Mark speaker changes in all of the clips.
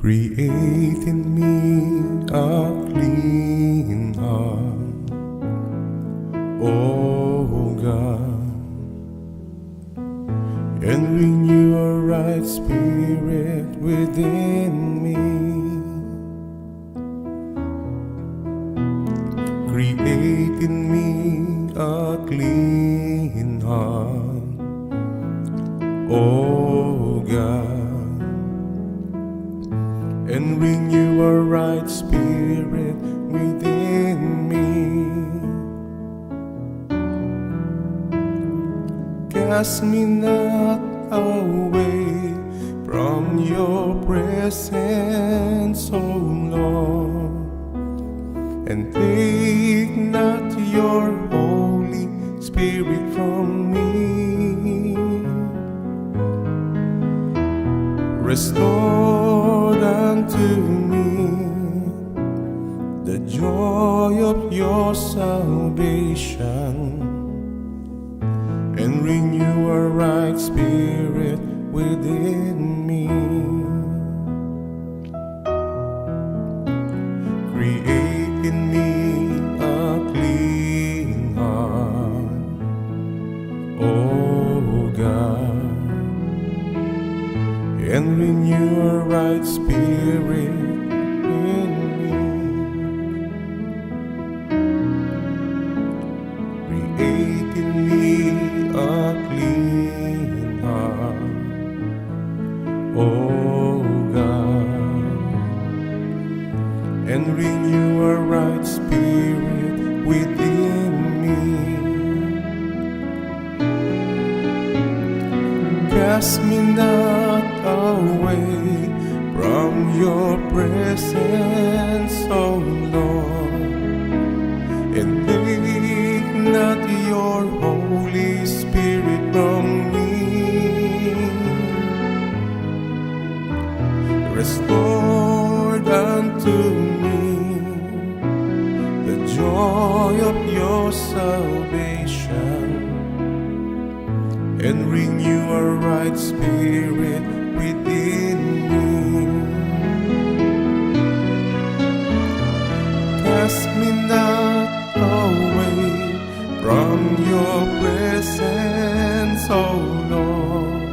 Speaker 1: Create in me a clean heart, O God, and renew a right spirit within me. Create in me a clean heart, O God, and renew a right spirit within me. Cast me not away from your presence, O Lord, and take not your Holy Spirit from me. Restore unto me the joy of your salvation, and renew a right spirit within me. Create in me a clean heart, O God, and renew a right spirit in me. Create in me a clean heart, O God, and renew a right spirit within me. Cast me not away from your presence, O Lord, and take not your Holy Spirit from me. Restore unto me the joy of your salvation, and renew a right spirit within me. Cast me not away from your presence, O Lord,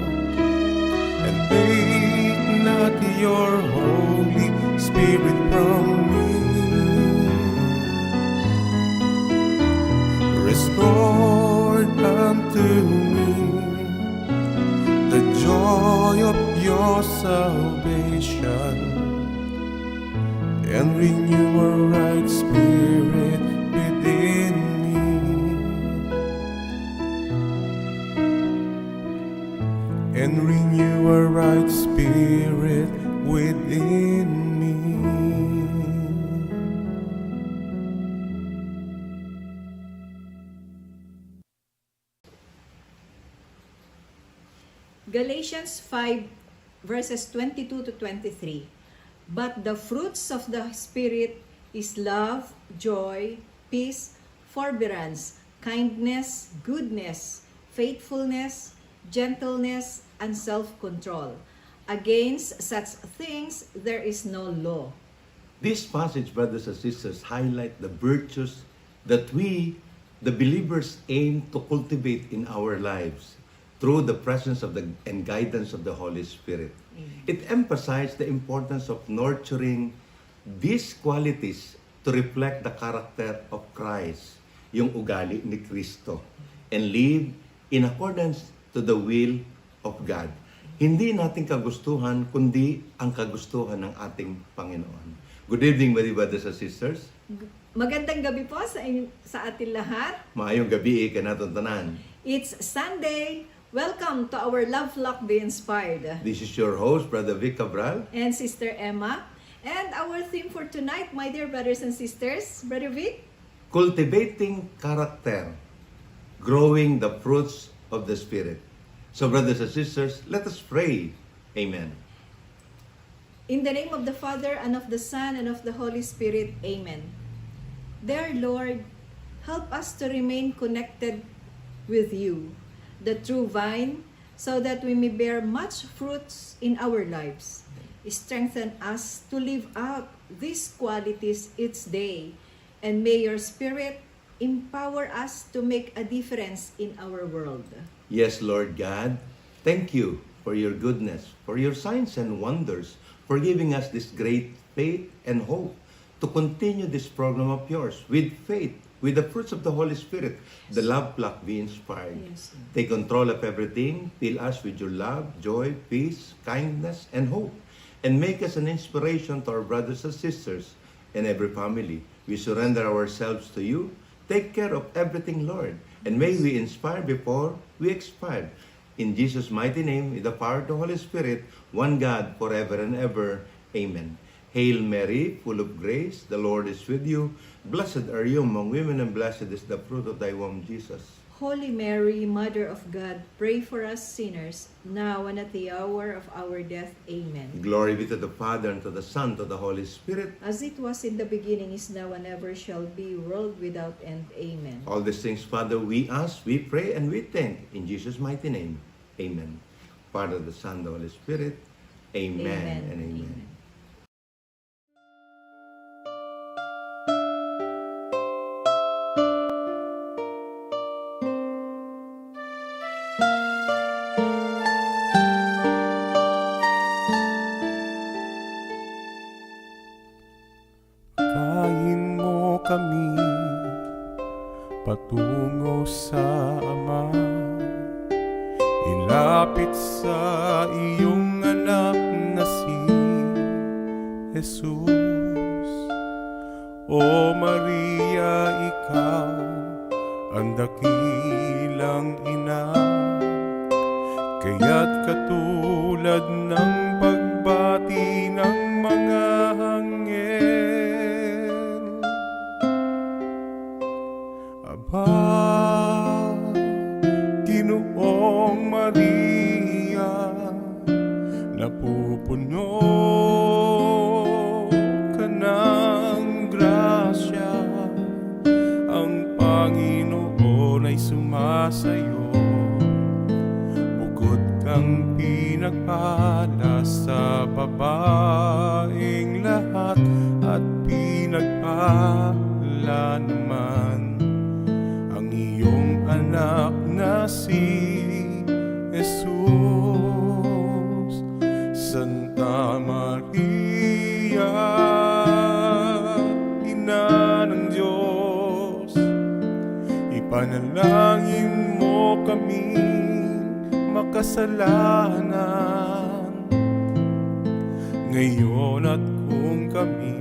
Speaker 1: and take not your Holy Spirit from me. Restore unto me the joy of your salvation, and renew a right spirit within me. And renew a right spirit within me.
Speaker 2: Galatians 5 verses 22 to 23. But the fruits of the Spirit is love, joy, peace, forbearance, kindness, goodness, faithfulness, gentleness, and self-control. Against such things there is no law.
Speaker 3: This passage, brothers and sisters, highlight the virtues that we, the believers, aim to cultivate in our lives through the presence of and guidance of the Holy Spirit. It emphasized the importance of nurturing these qualities to reflect the character of Christ, yung ugali ni Kristo, and live in accordance to the will of God. Hindi natin kagustuhan, kundi ang kagustuhan ng ating Panginoon. Good evening, my brothers and sisters.
Speaker 2: Magandang gabi po sa ating lahat.
Speaker 3: Maayong gabi ka natin tanan.
Speaker 2: It's Sunday. Welcome to our Love Flock Be Inspired.
Speaker 3: This is your host, Brother Vic Cabral.
Speaker 2: And Sister Emma. And our theme for tonight, my dear brothers and sisters, Brother Vic?
Speaker 3: Cultivating character, growing the fruits of the Spirit. So, brothers and sisters, let us pray. Amen.
Speaker 2: In the name of the Father, and of the Son, and of the Holy Spirit. Amen. Dear Lord, help us to remain connected with you, the true vine, so that we may bear much fruits in our lives. Strengthen us to live out these qualities each day. And may your Spirit empower us to make a difference in our world.
Speaker 3: Yes, Lord God, thank you for your goodness, for your signs and wonders, for giving us this great faith and hope to continue this program of yours with faith, with the fruits of the Holy Spirit. The love pluck be inspired.
Speaker 2: Yes, Lord.
Speaker 3: Take control of everything. Fill us with your love, joy, peace, kindness, and hope. And make us an inspiration to our brothers and sisters and every family. We surrender ourselves to you. Take care of everything, Lord. And may we inspire before we expire. In Jesus' mighty name, with the power of the Holy Spirit, one God, forever and ever. Amen. Hail Mary, full of grace, the Lord is with you. Blessed are you among women, and blessed is the fruit of thy womb, Jesus.
Speaker 2: Holy Mary, Mother of God, pray for us sinners, now and at the hour of our death. Amen.
Speaker 3: Glory be to the Father, and to the Son, and to the Holy Spirit.
Speaker 2: As it was in the beginning, is now, and ever shall be, world without end. Amen.
Speaker 3: All these things, Father, we ask, we pray, and we thank. In Jesus' mighty name, amen. Father, the Son, the Holy Spirit, amen, and amen.
Speaker 1: Kain mo kami patungo sa Ama. Ilapit sa iyong anak na si Jesus. O Maria, ikaw ang dakilang ina, kaya't katulad ng pagbati ng mga anghel, Aba, Ginoong Maria, napupuno ka ng grasya, ang Panginoon ay sumasayo. Bukod kang pinagpala sa babaeng lahat, at pinagpala naman ang iyong anak na si Jesus. Santa Maria, Ina ng Diyos, ipanalangin mo kami makasalanan, ngayon at kung kami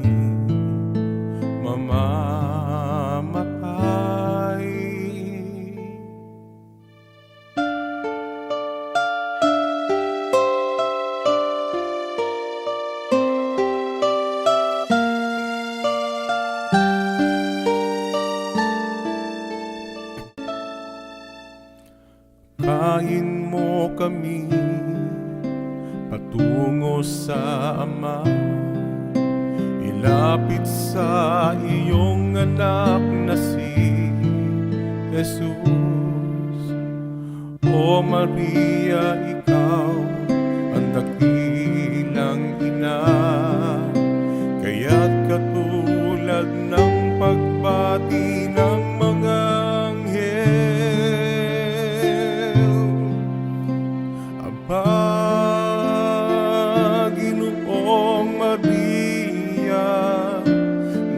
Speaker 1: mamamatay. Kain mo kami patungo sa Ama. Ilapit sa iyong anak na si Jesus. O Maria, ikaw ang dakilang ina, kaya't katulad ng pagbati ng mga anghel, Aba, Ginoong Maria,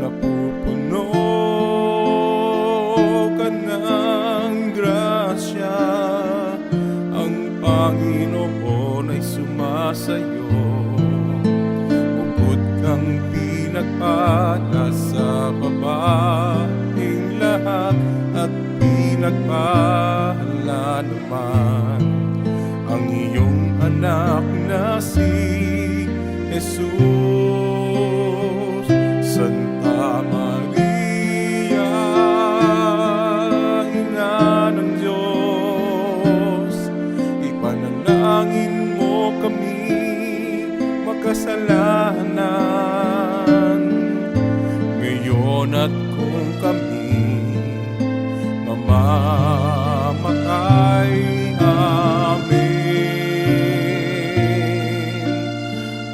Speaker 1: napupuno ka ng grasya, ang Panginoon ay sumasayo. Bukod kang pinagpala sa babaeng lahat, at pinagpala naman ang iyong anak na si Jesus. Santa Maria, Ina ng Diyos, ipanalangin mo kami makasalanan, ngayon at kung kami mamamatay.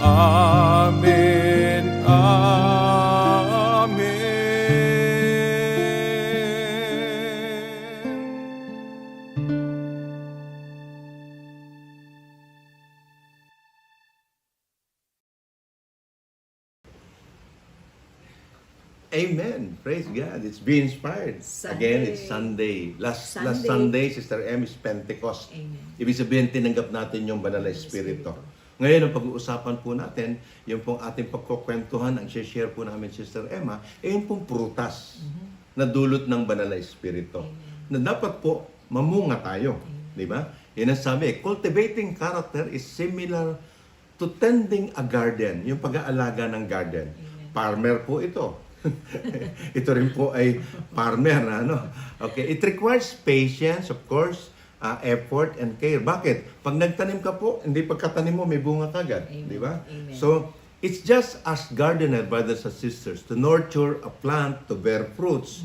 Speaker 1: Amen.
Speaker 3: Amen. Praise God. It's being inspired.
Speaker 2: Sunday.
Speaker 3: Again, it's Sunday. Last Sunday, Sister M, is Pentecost.
Speaker 2: Amen.
Speaker 3: Ibig sabihin, tinanggap natin yung Banal na Espiritu. Ngayon, ang pag-uusapan po natin, yung pong ating pagkukwentuhan, ang share po namin, Sister Emma, yung pong prutas na dulot ng Banal na Espiritu. Na dapat po, mamunga tayo. Di ba? Yan ang sabi, cultivating character is similar to tending a garden. Yung pag-aalaga ng garden. Farmer po ito. Ito rin po ay farmer. Okay. It requires patience, of course, effort and care. Bakit? Pag nagtanim ka po, hindi pagkatanim mo, may bunga kagad. Di ba? So, it's just as gardener, brothers and sisters, to nurture a plant to bear fruits.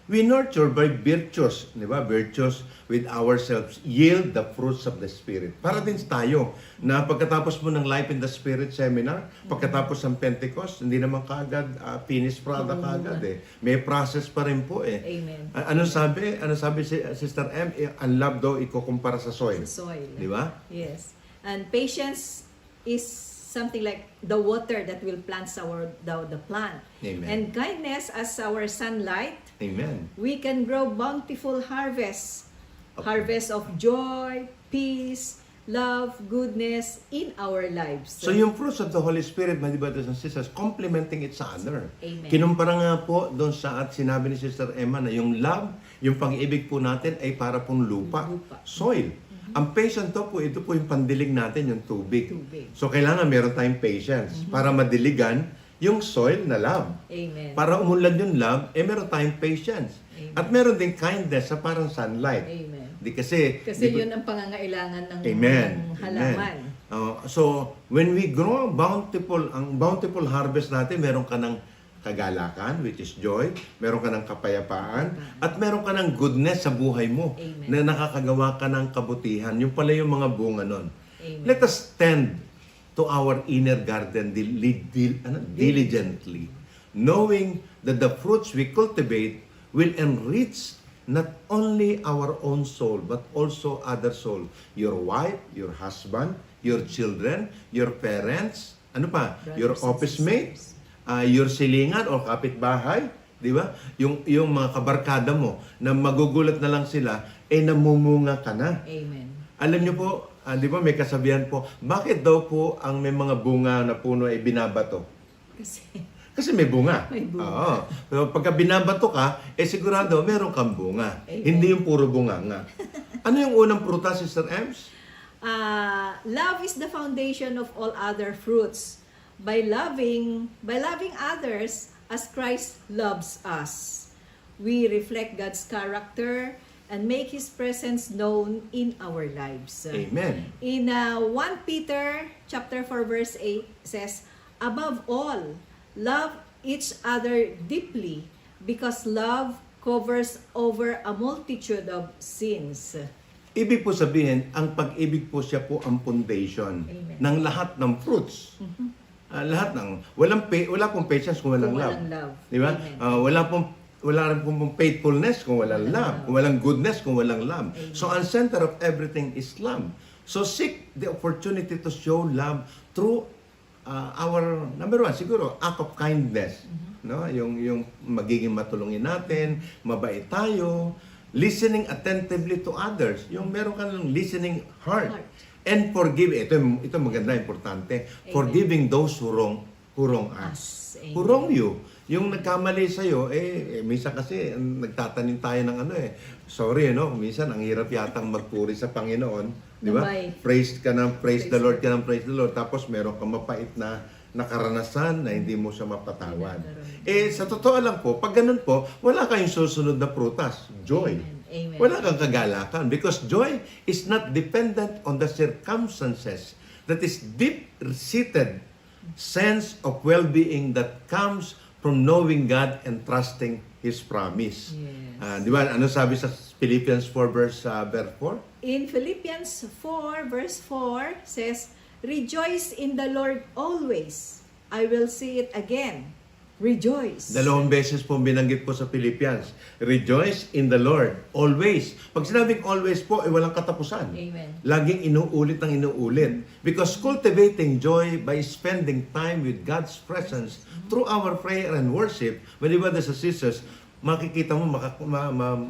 Speaker 3: We nurture by virtues, di ba? Virtues with ourselves yield the fruits of the Spirit. Para din tayo na pagkatapos mo ng Life in the Spirit seminar, pagkatapos ng Pentecost, hindi naman kaagad finished product kaagad eh. May process pa rin po eh.
Speaker 2: Amen.
Speaker 3: Ano sabi si Sister M? Ang love daw ikukumpara sa soil.
Speaker 2: Sa soil.
Speaker 3: Di ba?
Speaker 2: Yes. And patience is something like the water that will plant the plant.
Speaker 3: Amen.
Speaker 2: And kindness as our sunlight,
Speaker 3: Amen.
Speaker 2: we can grow bountiful harvests.
Speaker 3: Okay.
Speaker 2: Harvest of joy, peace, love, goodness in our lives.
Speaker 3: So yung fruits of the Holy Spirit, my brothers and sisters, complementing each other.
Speaker 2: Amen.
Speaker 3: Kinumpara nga po doon sa at sinabi ni Sister Emma na yung love, yung pag-ibig po natin ay para pong lupa. Soil. Ang patience to po, ito po yung pandilig natin, yung tubig. So kailangan meron tayong patience para madiligan yung soil na love.
Speaker 2: Amen.
Speaker 3: Para umunlad yung love, meron tayong patience.
Speaker 2: Amen.
Speaker 3: At meron din kindness sa parang sunlight.
Speaker 2: Amen.
Speaker 3: Kasi
Speaker 2: Yun ang pangangailangan ng
Speaker 3: Amen.
Speaker 2: halaman.
Speaker 3: So, when we grow ang bountiful harvest natin, meron ka ng kagalakan, which is joy, meron ka ng kapayapaan, at meron ka ng goodness sa buhay mo,
Speaker 2: Amen.
Speaker 3: na nakakagawa ka ng kabutihan. Yung pala yung mga bunga nun.
Speaker 2: Amen.
Speaker 3: Let us tend to our inner garden diligently, knowing that the fruits we cultivate will enrich not only our own soul, but also other soul. Your wife, your husband, your children, your parents, ano pa? Your
Speaker 2: Brothers and
Speaker 3: office mates, your silingan o kapitbahay, di ba? Yung mga kabarkada mo na magugulat na lang sila, namumunga ka na.
Speaker 2: Amen.
Speaker 3: Alam niyo po, di ba may kasabihan po, bakit daw po ang may mga bunga na puno ay binabato? Kasi may bunga.
Speaker 2: May bunga.
Speaker 3: Oo. So, pagka binabato ka, sigurado meron kang bunga.
Speaker 2: Amen.
Speaker 3: Hindi yung puro bunga nga. Ano yung unang prutas, Sister Ems?
Speaker 2: Love is the foundation of all other fruits. By loving others as Christ loves us, we reflect God's character and make His presence known in our lives.
Speaker 3: Amen.
Speaker 2: In 1 Peter chapter 4 verse 8 says, above all, love each other deeply because love covers over a multitude of sins.
Speaker 3: Ibig po sabihin, ang pag-ibig po siya po ang foundation
Speaker 2: Amen.
Speaker 3: ng lahat ng fruits. Lahat ng wala pong patience kung walang love. Di ba? Wala rin pong faithfulness kung walang love. Kung walang goodness kung walang love.
Speaker 2: Amen.
Speaker 3: So ang center of everything is love. So seek the opportunity to show love through our number one siguro act of kindness. No? Yung magiging matulungin natin, mabait tayo, listening attentively to others. Yung meron ka ng listening heart. And forgive. Ito maganda, importante.
Speaker 2: Amen.
Speaker 3: Forgiving those who wrong us.
Speaker 2: Amen.
Speaker 3: Who wrong you. Yung nagkamali sa'yo, minsan kasi nagtatanim tayo ng sorry, minsan ang hirap yatang magpuri sa Panginoon. Di ba? Praise the Lord ka ng praise the Lord. Tapos meron kang mapait na nakaranasan na hindi mo siya mapatawad. Sa totoo lang po, pag ganun po, wala kayong susunod na prutas. Joy.
Speaker 2: Amen.
Speaker 3: Wala kang kagalakan. Because joy is not dependent on the circumstances. That is deep-seated sense of well-being that comes from knowing God and trusting His promise.
Speaker 2: Yes.
Speaker 3: Di ba? Ano sabi sa Philippians 4 verse 4?
Speaker 2: In Philippians 4 verse 4 says, rejoice in the Lord always. I will say it again. Rejoice.
Speaker 3: Dalawang beses po binanggit po sa Philippians. Rejoice in the Lord. Always. Pag sinabing always po, walang katapusan.
Speaker 2: Amen.
Speaker 3: Laging inuulit ng inuulit. Because cultivating joy by spending time with God's presence through our prayer and worship, when brothers and sisters, makikita mo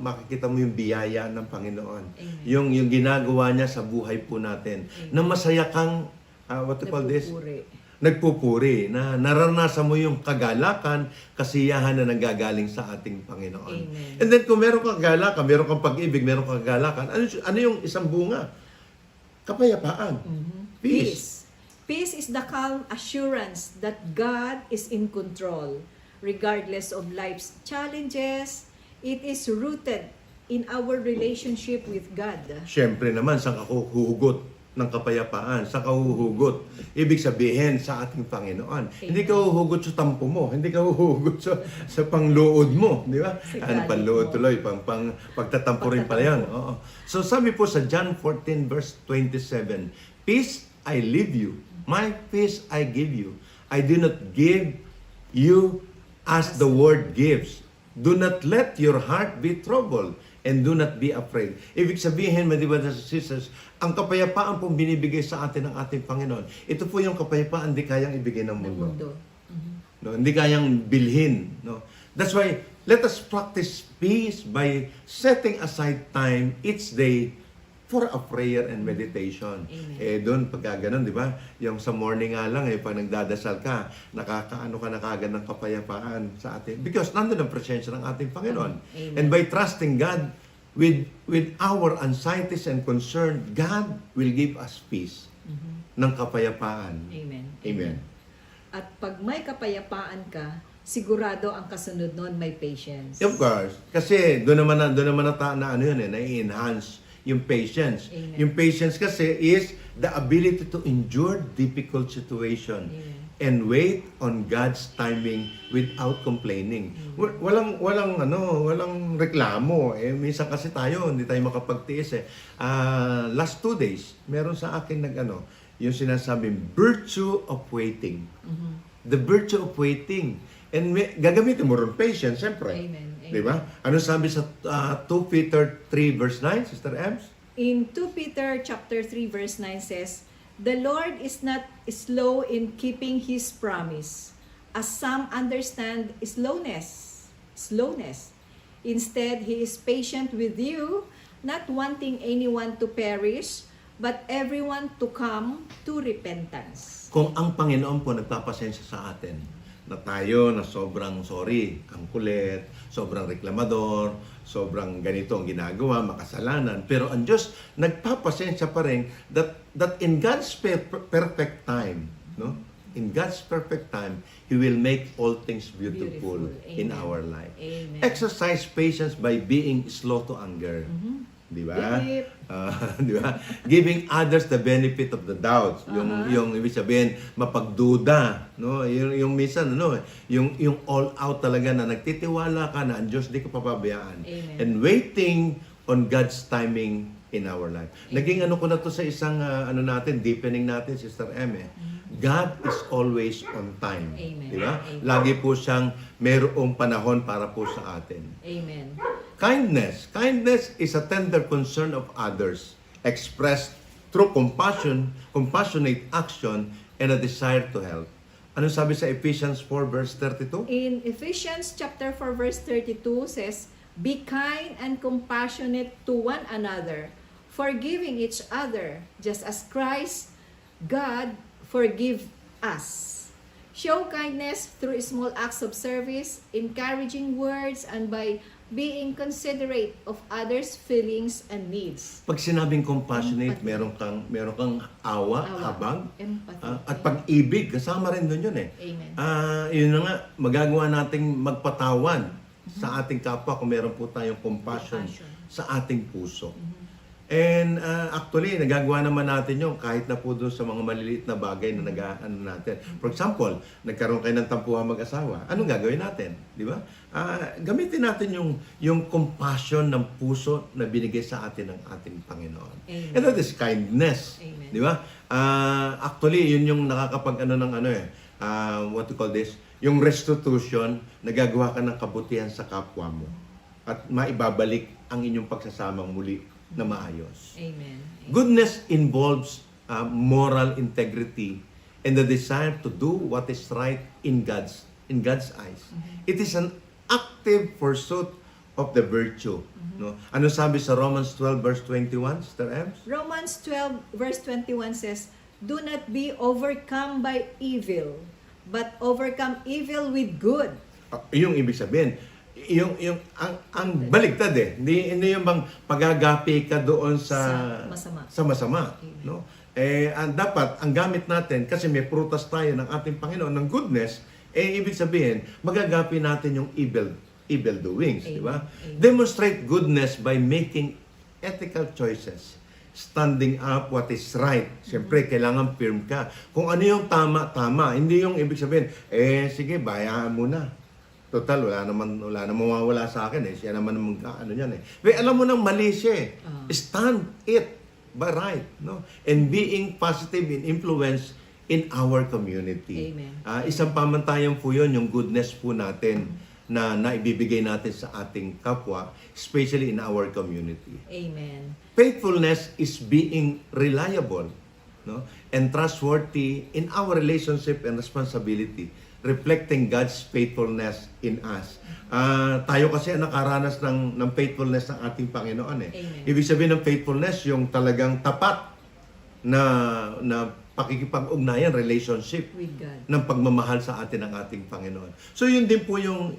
Speaker 3: makikita mo yung biyaya ng Panginoon.
Speaker 2: Amen.
Speaker 3: Yung ginagawa niya sa buhay po natin. Na masaya kang what to call this? Nagpupuri, na naranasan mo yung kagalakan, kasiyahan na nanggagaling sa ating Panginoon.
Speaker 2: Amen.
Speaker 3: And then kung meron kang kagalakan, meron kang pag-ibig, meron kang kagalakan, ano yung isang bunga? Kapayapaan. Peace.
Speaker 2: Peace is the calm assurance that God is in control. Regardless of life's challenges, it is rooted in our relationship with God.
Speaker 3: Siyempre naman, sa kahuhugot ng kapayapaan, sa kahuhugot. Ibig sabihin sa ating Panginoon.
Speaker 2: Amen.
Speaker 3: Hindi ka huhugot sa tampo mo, hindi ka huhugot sa pangluod mo, di ba?
Speaker 2: Sa
Speaker 3: Ano,
Speaker 2: galit
Speaker 3: panluod
Speaker 2: mo.
Speaker 3: tuloy, pagtatampo rin pala yan. Oo. So sabi po sa John 14 verse 27, Peace I leave you, my peace I give you. I do not give you as the world gives. Do not let your heart be troubled and do not be afraid. Ibig sabihin, mga brothers and sisters, ang kapayapaan pong binibigay sa atin ng ating Panginoon, ito po yung kapayapaan hindi kayang ibigay ng mundo. No, hindi kayang bilhin. No? That's why, let us practice peace by setting aside time each day for a prayer and meditation.
Speaker 2: Amen.
Speaker 3: Doon, pagka ganun, di ba? Yung sa morning nga lang, pag nagdadasal ka, nakakaano ka na kagad ng kapayapaan sa atin. Because nandun ang presensya ng ating Panginoon.
Speaker 2: Amen.
Speaker 3: And by trusting God with our anxieties and concern, God will give us peace ng kapayapaan.
Speaker 2: Amen.
Speaker 3: Amen.
Speaker 2: At pag may kapayapaan ka, sigurado ang kasunod nun may patience.
Speaker 3: Of course. Kasi doon naman na ano yun na-enhance yung patience.
Speaker 2: Amen.
Speaker 3: Yung patience kasi is the ability to endure difficult situation
Speaker 2: Amen.
Speaker 3: and wait on God's timing without complaining. Walang reklamo. Minsan kasi tayo hindi tayo makapagtiis last 2 days, meron sa akin yung sinasabing virtue of waiting. The virtue of waiting. And gagamitin mo rin patience, siyempre.
Speaker 2: Amen.
Speaker 3: Di ba? Ano sabi sa 2 Peter 3 verse 9, Sister Ems?
Speaker 2: In 2 Peter chapter 3 verse 9 says, "The Lord is not slow in keeping His promise, as some understand slowness. Instead, He is patient with you, not wanting anyone to perish, but everyone to come to repentance."
Speaker 3: Kung ang Panginoon po nagpapasensya sa atin, na tayo na sobrang sorry, ang kulit, sobrang reklamador, sobrang ganito ang ginagawa, makasalanan, pero ang Diyos nagpapasensya pa rin that in God's perfect time, no? In God's perfect time, He will make all things beautiful in
Speaker 2: Amen.
Speaker 3: our life.
Speaker 2: Amen.
Speaker 3: Exercise patience by being slow to anger. Di ba?
Speaker 2: Yep.
Speaker 3: Di ba? Giving others the benefit of the doubt. Yung ibig sabihin, mapagduda, no? Yung minsan yung all out talaga na nagtitiwala ka na ang Diyos di ka papabayaan.
Speaker 2: Amen.
Speaker 3: And waiting on God's timing in our life. Naging ko na to sa isang deepening natin, Sister M. God is always on time.
Speaker 2: Amen.
Speaker 3: Di ba?
Speaker 2: Amen.
Speaker 3: Lagi po siyang merong panahon para po sa atin.
Speaker 2: Amen.
Speaker 3: Kindness. Kindness is a tender concern of others, expressed through compassionate action, and a desire to help. Ano sabi sa Ephesians 4 verse 32?
Speaker 2: In Ephesians chapter 4 verse 32 says, "Be kind and compassionate to one another, forgiving each other, just as Christ, God, forgive us." Show kindness through small acts of service, encouraging words, and by being considerate of others' feelings and needs.
Speaker 3: Pag sinabing compassionate,
Speaker 2: Empathy.
Speaker 3: meron kang awa,
Speaker 2: Awa.
Speaker 3: habag,
Speaker 2: Empathy.
Speaker 3: at pag-ibig, kasama rin doon yun
Speaker 2: Amen.
Speaker 3: Yun na nga, magagawa nating magpatawan sa ating kapwa kung meron po tayong compassion sa ating puso. And actually, nagagawa naman natin yung kahit na po doon sa mga maliliit na bagay na natin. For example, nagkaroon kayo ng tampuhan mag-asawa. Anong gagawin natin? Di ba? Gamitin natin yung compassion ng puso na binigay sa atin ng ating Panginoon.
Speaker 2: Amen.
Speaker 3: And that is kindness.
Speaker 2: Amen.
Speaker 3: Di ba? Actually, yun yung nakakapag what to call this? yung restitution, nagagawa ka ng kabutihan sa kapwa mo. At maibabalik ang inyong pagsasamang muli na maayos.
Speaker 2: Amen.
Speaker 3: Goodness involves moral integrity and the desire to do what is right in God's eyes. It is an active pursuit of the virtue. No? Ano sabi sa Romans 12 verse 21, Sister Ems?
Speaker 2: Romans 12 verse 21 says, "Do not be overcome by evil, but overcome evil with good."
Speaker 3: Yung ibig sabihin, ang baligtad eh. Hindi yung bang pagagapi ka doon sa masama, no? Dapat ang gamit natin kasi may prutas tayo ng ating Panginoon ng goodness, ibig sabihin, magagapi natin yung evil doings, di ba? Demonstrate goodness by making ethical choices. Standing up what is right. Siyempre, kailangan firm ka. Kung ano yung tama. Hindi yung ibig sabihin, sige, bayaan mo na. Total, wala naman mawawala sa akin eh. Siya naman ano yan eh. Pero alam mo nang mali siya eh. Stand it by right. No? And being positive in influence in our community.
Speaker 2: Amen.
Speaker 3: Isang pamantayan po yun, yung goodness po natin na naibibigay natin sa ating kapwa, especially in our community.
Speaker 2: Amen.
Speaker 3: Faithfulness is being reliable, no, and trustworthy in our relationship and responsibility, reflecting God's faithfulness in us. Tayo kasi nakaranas ng faithfulness ng ating Panginoon eh.
Speaker 2: Amen.
Speaker 3: Ibig sabihin ng faithfulness, yung talagang tapat na pakikipag-ugnayan, relationship
Speaker 2: With God.
Speaker 3: ng pagmamahal sa atin ng ating Panginoon. So yun din po yung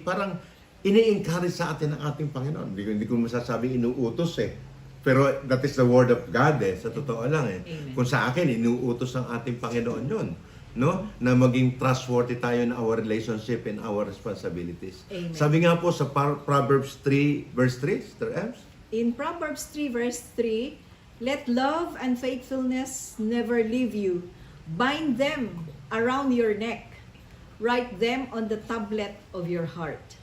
Speaker 3: parang ini-encourage sa atin ng ating Panginoon. Hindi ko masasabi inuutos eh. Pero that is the word of God eh. Sa totoo lang eh.
Speaker 2: Amen.
Speaker 3: Kung sa akin, inuutos ng ating Panginoon yun. No? Na maging trustworthy tayo in our relationship and our responsibilities.
Speaker 2: Amen.
Speaker 3: Sabi nga po sa Proverbs 3 verse 3, Sister Ems,
Speaker 2: In Proverbs 3 verse 3, "Let love and faithfulness never leave you. Bind them around your neck. Write them on the tablet of your heart."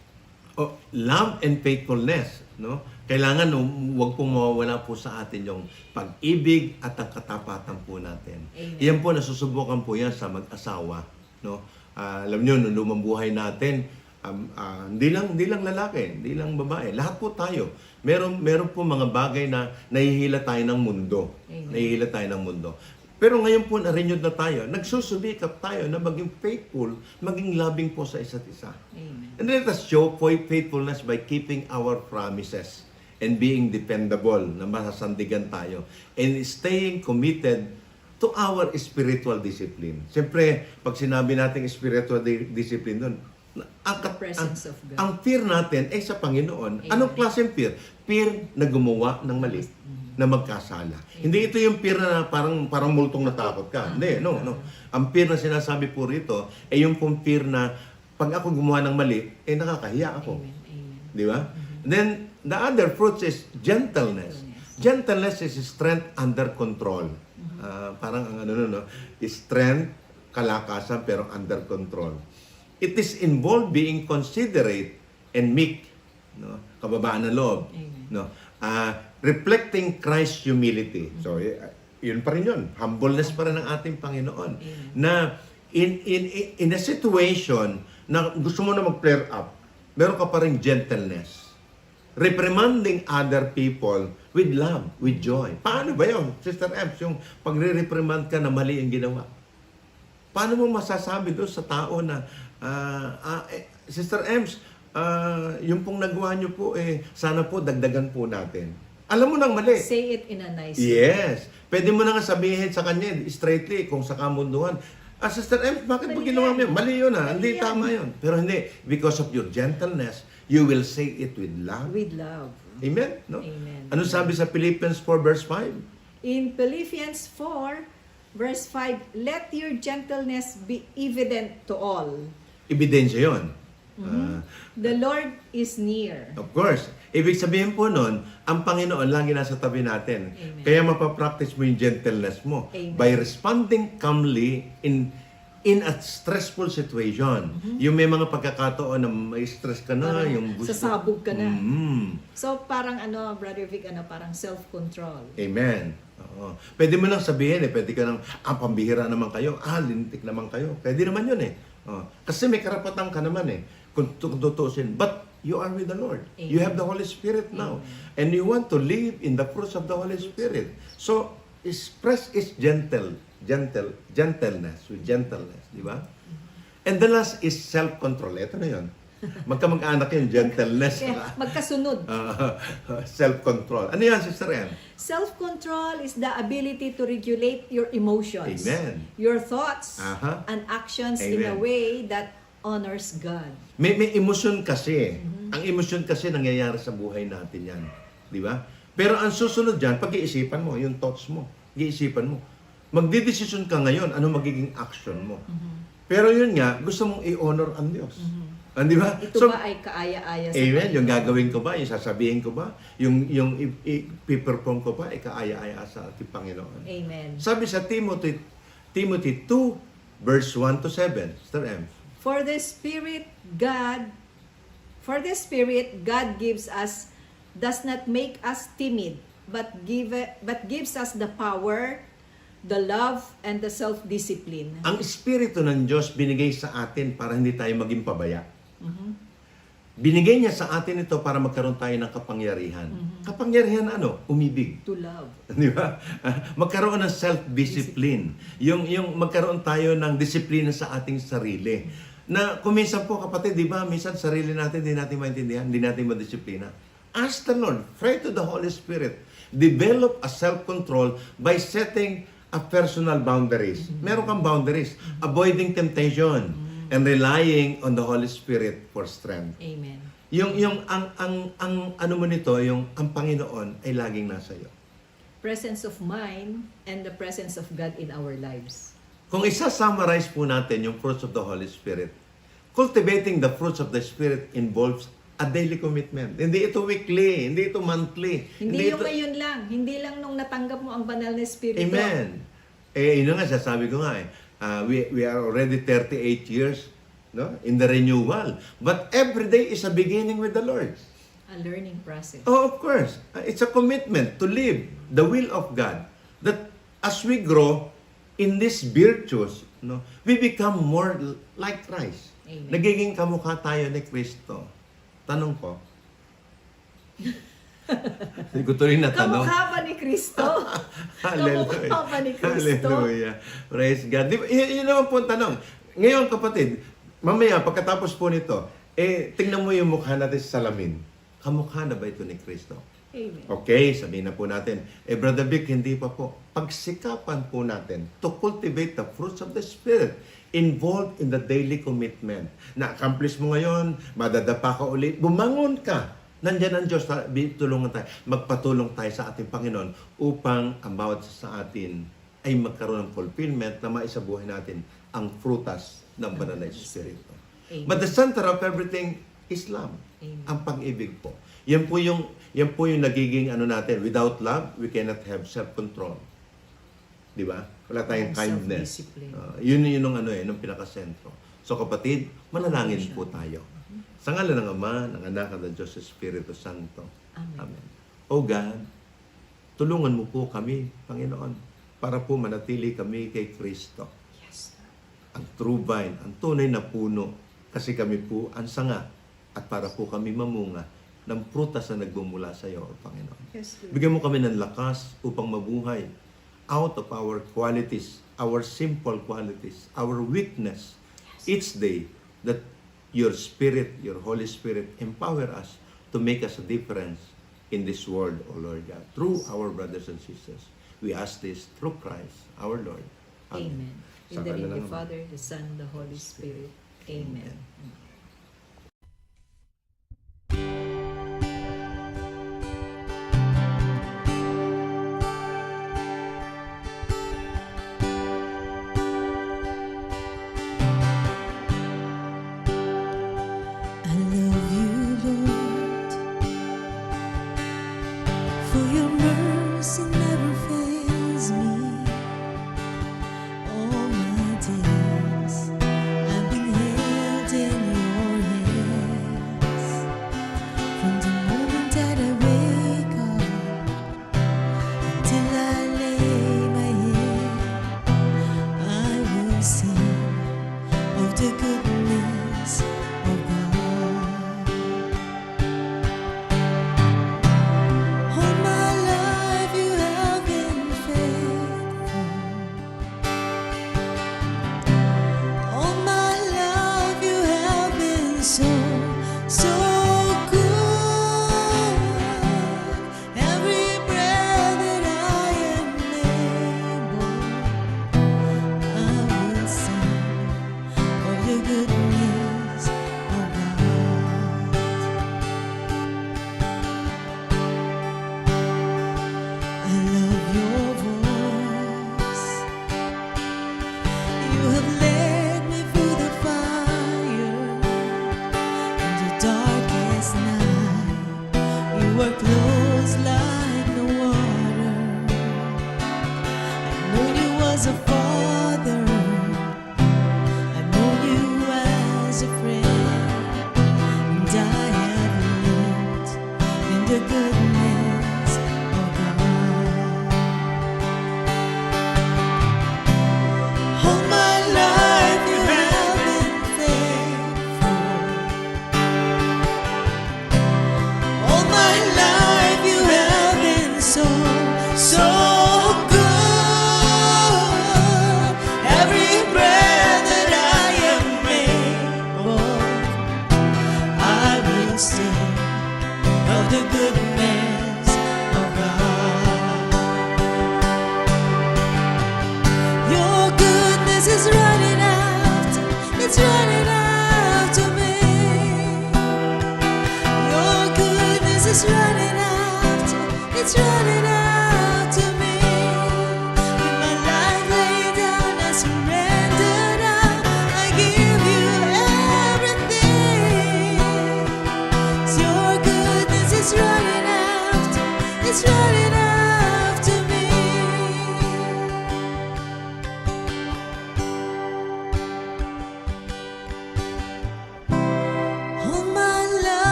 Speaker 3: love and faithfulness, no? Kailangan wag pong mawawala po sa atin yung pag-ibig at ang katapatan po natin.
Speaker 2: Amen.
Speaker 3: Yan po, nasusubukan po yan sa mag-asawa, no? Alam niyo, nung lumang buhay natin, hindi lang lalaki, hindi lang babae, lahat po tayo. Meron po mga bagay na nahihila tayo ng mundo.
Speaker 2: Amen.
Speaker 3: Nahihila tayo ng mundo. Pero ngayon po, na-renewed na tayo. Nagsusubikap tayo na maging faithful, maging loving po sa isa't isa.
Speaker 2: Amen.
Speaker 3: And let us show faithfulness by keeping our promises and being dependable, na masasandigan tayo, and staying committed to our spiritual discipline. Siyempre, pag sinabi natin spiritual discipline doon,
Speaker 2: The presence of God.
Speaker 3: ang fear natin ay sa Panginoon.
Speaker 2: Amen.
Speaker 3: Anong klaseng fear? Fear na gumawa ng mali, na magkasala. Hindi ito yung fear na parang multong natakot ka. Hindi, no. Ang fear na sinasabi po rito ay yung pong fear na pag ako gumawa ng mali, nakakahiya ako.
Speaker 2: Amen. Amen.
Speaker 3: Di ba? Then, the other fruit is gentleness. Gentleness is strength under control. Parang ang strength, kalakasan, pero under control. It is involved being considerate and meek, no? Kababaan ng loob,
Speaker 2: Amen.
Speaker 3: no? Reflecting Christ's humility. So, yun pa rin yun. Humbleness pa rin ng ating Panginoon.
Speaker 2: Amen.
Speaker 3: Na in a situation na gusto mo na mag-flare up, meron ka pa rin gentleness. Reprimanding other people with love, with joy. Paano ba yun, Sister Ems, yung pagre-reprimand ka na mali ang ginawa? Paano mo masasabi doon sa tao na, Sister Ems, yung pong nagawa niyo po, sana po dagdagan po natin. Alam mo nang mali.
Speaker 2: Say it in a nice way.
Speaker 3: Yes. Pwede mo na nga sabihin sa kanya, straightly, kung sa kamunduhan, Sister Ems, bakit mo
Speaker 2: Mali
Speaker 3: ginawa mo
Speaker 2: yan.
Speaker 3: yun? Mali yun
Speaker 2: Mali
Speaker 3: Hindi
Speaker 2: yan.
Speaker 3: tama yun. Pero hindi. Because of your gentleness, you will say it with love.
Speaker 2: With love.
Speaker 3: Amen? No?
Speaker 2: Amen.
Speaker 3: Ano sabi sa Philippians 4 verse 5?
Speaker 2: In Philippians 4 verse 5, "Let your gentleness be evident to all.
Speaker 3: Ebidensya yun.
Speaker 2: The Lord is near."
Speaker 3: Of course. Ibig sabihin po nun, ang Panginoon lagi nasa tabi natin.
Speaker 2: Amen.
Speaker 3: Kaya mapapractice mo yung gentleness mo
Speaker 2: Amen.
Speaker 3: by responding calmly in a stressful situation. Yung may mga pagkakataon na may stress ka na,
Speaker 2: Parang
Speaker 3: yung gusto.
Speaker 2: sasabog ka na.
Speaker 3: Mm.
Speaker 2: So parang Brother Vic, parang self-control.
Speaker 3: Amen. Oo. Pwede mo lang sabihin pwede ka nang, pambihira naman kayo, lintik naman kayo. Pwede naman yun Kasi may karapatan ka naman eh, kung tutusin. But you are with the Lord.
Speaker 2: Amen.
Speaker 3: You have the Holy Spirit now. And you want to live in the fruits of the Holy Spirit. So, express is gentleness, with gentleness, di ba? And the last is self-control. Ito na yun. Magkamag-anak yun, gentleness.
Speaker 2: Kaya magkasunod.
Speaker 3: Self-control. Ano yan, Sister M?
Speaker 2: Self-control is the ability to regulate your emotions,
Speaker 3: Amen.
Speaker 2: your thoughts,
Speaker 3: Aha.
Speaker 2: and actions in a
Speaker 3: Amen.
Speaker 2: way that honors God.
Speaker 3: May emosyon kasi. Ang emosyon kasi nangyayari sa buhay natin yan. Di ba? Pero ang susunod dyan, pag-iisipan mo, yung thoughts mo, pag-iisipan mo. Magdidesisyon ka ngayon, ano magiging action mo. Pero yun nga, gusto mong i-honor ang Diyos. Di ba?
Speaker 2: Ito ba ay kaaya-aya sa
Speaker 3: Amen.
Speaker 2: Kanya?
Speaker 3: Yung gagawin ko ba, yung sasabihin ko ba, yung i-perform ko ba, ay kaaya-aya sa ating Panginoon.
Speaker 2: Amen.
Speaker 3: Sabi sa Timothy 2, verse 1 to 7. Sister M.
Speaker 2: For the Spirit God gives us, does not make us timid, but gives us the power, the love, and the self-discipline.
Speaker 3: Ang Espiritu ng Diyos binigay sa atin para hindi tayo maging pabaya. Binigay niya sa atin ito para magkaroon tayo ng kapangyarihan. Kapangyarihan ano? Umibig.
Speaker 2: To love.
Speaker 3: Di ba? Magkaroon ng self-discipline. Yung magkaroon tayo ng disiplina sa ating sarili. Na kung minsan po kapatid, di ba, minsan sarili natin hindi natin maintindihan, hindi natin madisiplina. Ask the Lord, pray to the Holy Spirit. Develop a self-control by setting a personal boundaries. Meron kang boundaries. Avoiding temptation and relying on the Holy Spirit for strength.
Speaker 2: Amen.
Speaker 3: Ang ano mo nito, ang Panginoon ay laging nasa iyo.
Speaker 2: Presence of mind and the presence of God in our lives.
Speaker 3: Kung isa-summarize po natin yung fruits of the Holy Spirit, cultivating the fruits of the Spirit involves a daily commitment. Hindi ito weekly, hindi ito monthly.
Speaker 2: Hindi yung
Speaker 3: ito...
Speaker 2: ngayon lang. Hindi lang nung natanggap mo ang banal na Espiritu.
Speaker 3: Amen. Yun nga, sasabi ko nga we are already 38 years in the renewal. But every day is a beginning with the Lord.
Speaker 2: A learning process.
Speaker 3: Oh, of course. It's a commitment to live the will of God. That as we grow in these virtues, we become more like Christ.
Speaker 2: Amen.
Speaker 3: Nagiging kamukha tayo ni Kristo. Tanong ko. Hindi ko tuloy na tanong.
Speaker 2: Kamukha ba ni Kristo?
Speaker 3: Hallelujah.
Speaker 2: Kamukha ba ni Kristo?
Speaker 3: Hallelujah. Praise God. Yun naman po ang tanong. Ngayon kapatid, mamaya pagkatapos po nito, tingnan mo yung mukha natin sa salamin. Kamukha na ba ito ni Kristo?
Speaker 2: Amen.
Speaker 3: Okay, sabihin na po natin, Brother Vic, hindi pa po. Pagsikapan po natin to cultivate the fruits of the Spirit involved in the daily commitment. Na-accomplish mo ngayon, madadapa ka ulit, bumangon ka. Nandiyan ang Diyos, tulungan tayo, magpatulong tayo sa ating Panginoon upang ang bawat sa atin ay magkaroon ng fulfillment na maisabuhay natin ang frutas ng banal na Espiritu.
Speaker 2: Amen.
Speaker 3: But the center of everything is love.
Speaker 2: Amen.
Speaker 3: Ang pag-ibig po. Yan po yung nagiging natin. Without love, we cannot have self-control. Di ba? Wala tayong
Speaker 2: And
Speaker 3: kindness.
Speaker 2: self-discipline.
Speaker 3: Yun yung pinakasentro. So kapatid, manalangin po tayo. Sa ngalan ng Ama, ng Anak, at ng Diyos sa Espiritu Santo.
Speaker 2: Amen.
Speaker 3: O God, tulungan mo po kami, Panginoon, para po manatili kami kay Kristo.
Speaker 2: Yes.
Speaker 3: Ang true vine, ang tunay na puno, kasi kami po ang sanga at para po kami mamunga ng prutas na nagbumula sa iyo, Panginoon.
Speaker 2: Yes, Lord.
Speaker 3: Bigyan mo kami ng lakas upang mabuhay out of our qualities, our simple qualities, our weakness, each day that your Spirit, your Holy Spirit, empower us to make us a difference in this world, O Lord God, through our brothers and sisters. We ask this through Christ, our Lord.
Speaker 2: Amen. In
Speaker 3: Sa
Speaker 2: the
Speaker 3: ngalan
Speaker 2: name of
Speaker 3: ng
Speaker 2: the
Speaker 3: Ama.
Speaker 2: Father, the Son, the Holy Spirit. Amen.
Speaker 4: I love you, Lord, for your mercy never fails me. All my days I've been held in your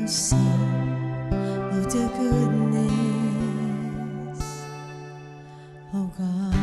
Speaker 4: sing of the goodness of God.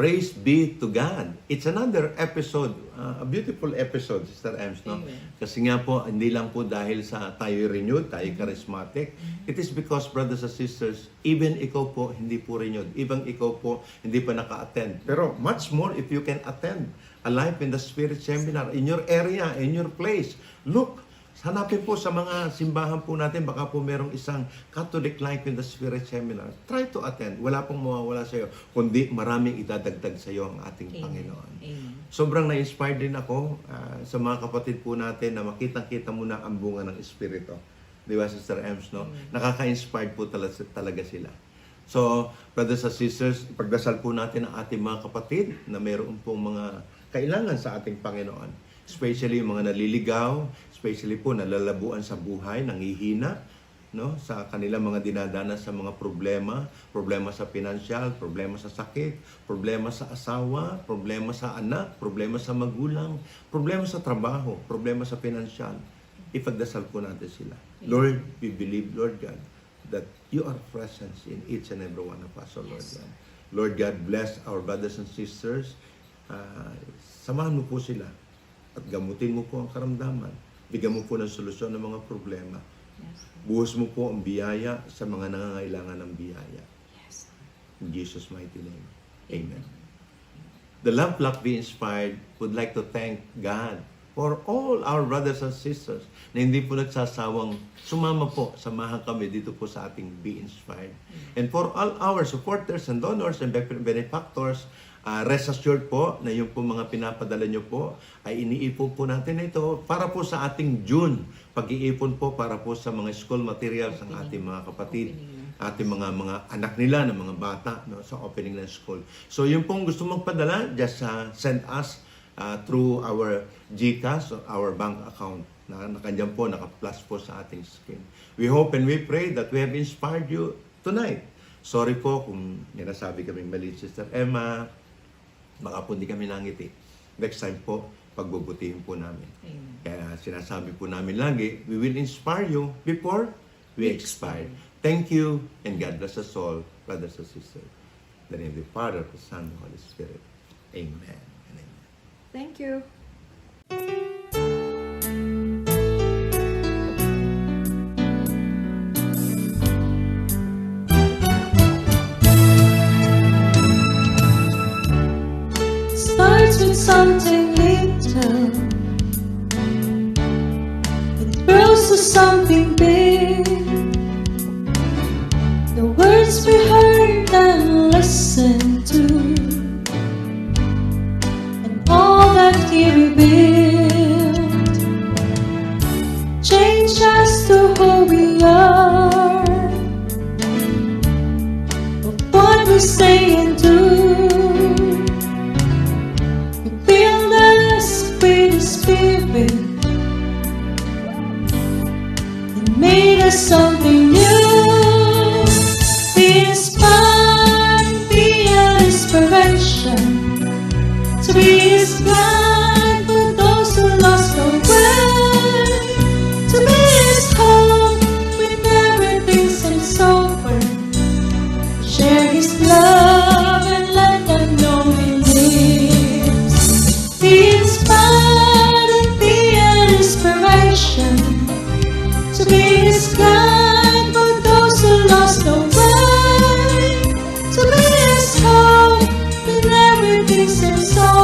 Speaker 3: Praise be to God. It's another episode, a beautiful episode, Sister Ems, no?
Speaker 2: Amen.
Speaker 3: Kasi nga po, hindi lang po dahil sa tayo renewed, tayo charismatic. It is because, brothers and sisters, even ikaw po hindi po renewed. Even ikaw po hindi pa naka-attend. Pero much more if you can attend a Life in the Spirit seminar in your area, in your place. Look, hanapin po sa mga simbahan po natin, baka po merong isang Catholic Life in the Spirit seminar. Try to attend. Wala pong mawawala sa iyo, kundi maraming idadagdag sa iyo ang ating
Speaker 2: Amen.
Speaker 3: Panginoon.
Speaker 2: Amen.
Speaker 3: Sobrang na-inspired din ako sa mga kapatid po natin na makitang-kita mo na ang bunga ng Espiritu. Di ba, Sister Ems, no? Nakaka-inspired po talaga sila. So, brothers and sisters, pagdasal po natin ang ating mga kapatid na mayroon pong mga kailangan sa ating Panginoon. Especially yung mga naliligaw, especially po nalalabuan sa buhay, nanghihina, no? Sa kanilang mga dinadanas sa mga problema sa pinansyal, problema sa sakit, problema sa asawa, problema sa anak, problema sa magulang, problema sa trabaho, problema sa pinansyal. Ipagdasal po natin sila. Lord, we believe, Lord God, that you are present in each and every one of us, O Lord God. Lord God, bless our brothers and sisters. Samahan mo po sila at gamutin mo po ang karamdaman. Bigyan mo po ng solusyon ng mga problema.
Speaker 2: Yes.
Speaker 3: Buhos mo po ang biyaya sa mga nangangailangan ng biyaya.
Speaker 2: Yes.
Speaker 3: In Jesus' mighty name. Amen. The Lamp Flock Be Inspired would like to thank God for all our brothers and sisters na hindi po nagsasawang sumama po, samahan kami dito po sa ating Be Inspired. And for all our supporters and donors and benefactors, rest assured po na yung po mga pinapadala nyo po ay iniipon po natin ito para po sa ating June. Pag-iipon po para po sa mga school materials ng ating mga kapatid, ating mga anak nila, ng mga bata, no, sa opening ng school. So yung pong gusto mong padala, just send us through our GCash or our bank account. Nakandyan po, naka-plus po sa ating screen. We hope and we pray that we have inspired you tonight. Sorry po kung nasabi kaming mali, Sister Emma. Baka po hindi kami nangiti. Next time po, pagbubutihin po namin.
Speaker 2: Amen.
Speaker 3: Kaya sinasabi po namin lagi, we will inspire you before we expire. Thank you, and God bless us all, brothers and sisters. In the name of the Father, the Son, and the Holy Spirit. Amen and amen.
Speaker 2: Thank you.
Speaker 4: Starts with something little, it grows to something big. The words we heard and listened to, and all that He revealed, change us to who we are, of what we say and do. Fill us with the Spirit and made us something new. Be inspired, be an inspiration, to be His guide for those who lost the way, to be His hope when everything seems over, share His love and let them know He lives. Be inspired and be an inspiration, to be His guide for those who lost the way, to be His hope when everything seems over.